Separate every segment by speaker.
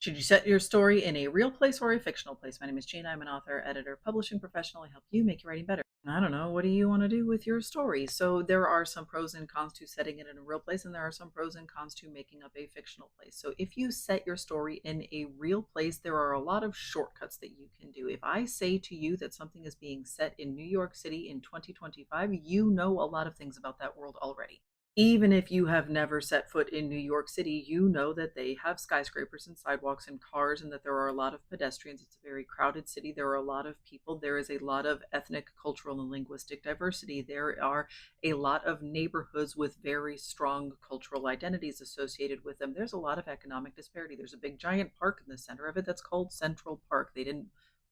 Speaker 1: Should you set your story in a real place or a fictional place? My name is Gina. I'm an author, editor, publishing professional. I help you make your writing better. I don't know. What do you want to do with your story? So, there are some pros and cons to setting it in a real place, and there are some pros and cons to making up a fictional place. So, if you set your story in a real place, there are a lot of shortcuts that you can do. If I say to you that something is being set in New York City in 2025, you know a lot of things about that world already. Even if you have never set foot in New York City, you know that they have skyscrapers and sidewalks and cars and that there are a lot of pedestrians. It's a very crowded city. There are a lot of people. There is a lot of ethnic, cultural, and linguistic diversity. There are a lot of neighborhoods with very strong cultural identities associated with them. There's a lot of economic disparity. There's a big giant park in the center of it that's called Central Park. They didn't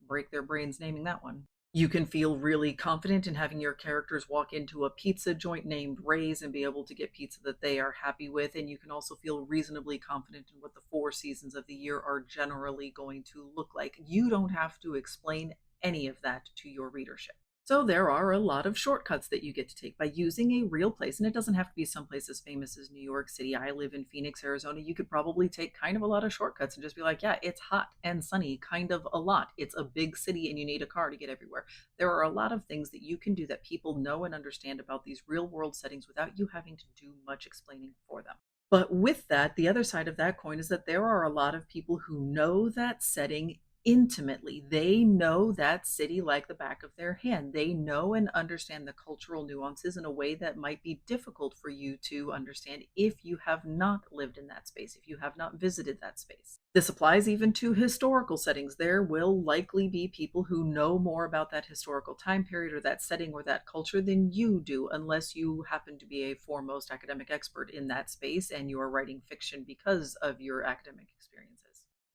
Speaker 1: break their brains naming that one. You can feel really confident in having your characters walk into a pizza joint named Ray's and be able to get pizza that they are happy with. And you can also feel reasonably confident in what the four seasons of the year are generally going to look like. You don't have to explain any of that to your readership. So there are a lot of shortcuts that you get to take by using a real place. And it doesn't have to be someplace as famous as New York City. I live in Phoenix, Arizona. You could probably take kind of a lot of shortcuts and just be like, yeah, it's hot and sunny, kind of a lot. It's a big city and you need a car to get everywhere. There are a lot of things that you can do that people know and understand about these real world settings without you having to do much explaining for them. But with that, the other side of that coin is that there are a lot of people who know that setting intimately. They know that city like the back of their hand. They know and understand the cultural nuances in a way that might be difficult for you to understand if you have not lived in that space, if you have not visited that space. This applies even to historical settings. There will likely be people who know more about that historical time period or that setting or that culture than you do, unless you happen to be a foremost academic expert in that space and you are writing fiction because of your academic experiences.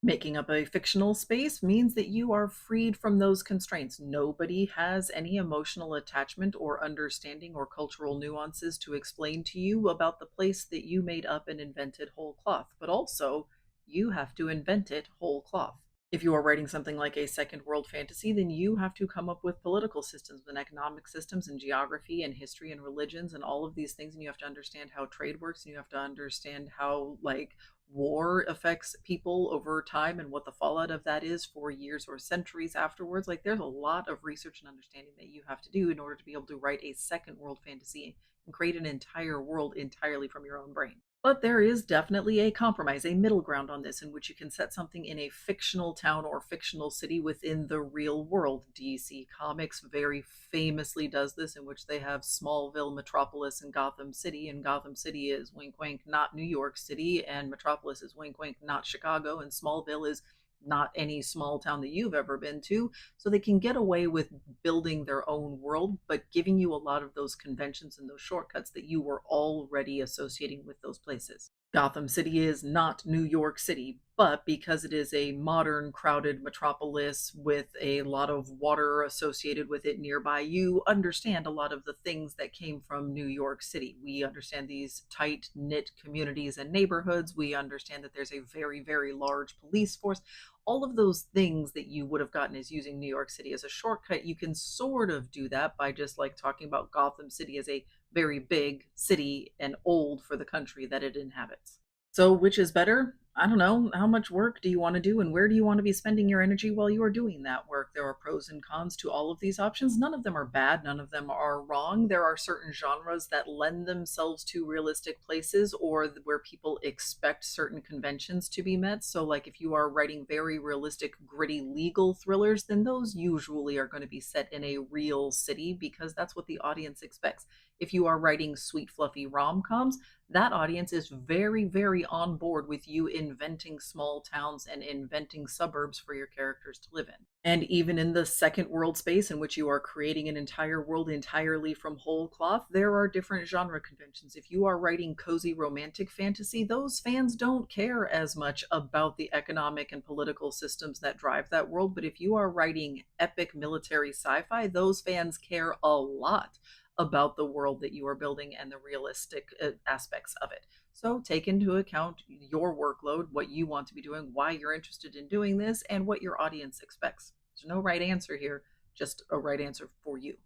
Speaker 1: Making up a fictional space means that you are freed from those constraints. Nobody has any emotional attachment or understanding or cultural nuances to explain to you about the place that you made up and invented whole cloth, but also you have to invent it whole cloth. If you are writing something like a second world fantasy, then you have to come up with political systems and economic systems and geography and history and religions and all of these things. And you have to understand how trade works and you have to understand how, like, war affects people over time and what the fallout of that is for years or centuries afterwards. Like, there's a lot of research and understanding that you have to do in order to be able to write a second world fantasy and create an entire world entirely from your own brain. But there is definitely a compromise, a middle ground on this, in which you can set something in a fictional town or fictional city within the real world. DC Comics very famously does this, in which they have Smallville, Metropolis, and Gotham City. And Gotham City is wink wink, not New York City, and Metropolis is wink wink, not Chicago, and Smallville is not any small town that you've ever been to. So they can get away with building their own world, but giving you a lot of those conventions and those shortcuts that you were already associating with those places. Gotham City is not New York City, but because it is a modern, crowded metropolis with a lot of water associated with it nearby, you understand a lot of the things that came from New York City. We understand these tight knit communities and neighborhoods. We understand that there's a very, very large police force. All of those things that you would have gotten as using New York City as a shortcut, you can sort of do that by just like talking about Gotham City as a very big city and old for the country that it inhabits. So, which is better? I don't know. How much work do you want to do, and where do you want to be spending your energy while you are doing that work? There are pros and cons to all of these options. None of them are bad, none of them are wrong. There are certain genres that lend themselves to realistic places or where people expect certain conventions to be met. So, like if you are writing very realistic, gritty legal thrillers, then those usually are going to be set in a real city because that's what the audience expects. If you are writing sweet, fluffy rom coms, that audience is very, very on board with you inventing small towns and inventing suburbs for your characters to live in. And even in the second world space in which you are creating an entire world entirely from whole cloth, there are different genre conventions. If you are writing cozy romantic fantasy, those fans don't care as much about the economic and political systems that drive that world. But if you are writing epic military sci fi, those fans care a lot about the world that you are building and the realistic aspects of it. So take into account your workload, what you want to be doing, why you're interested in doing this, and what your audience expects. There's no right answer here, just a right answer for you.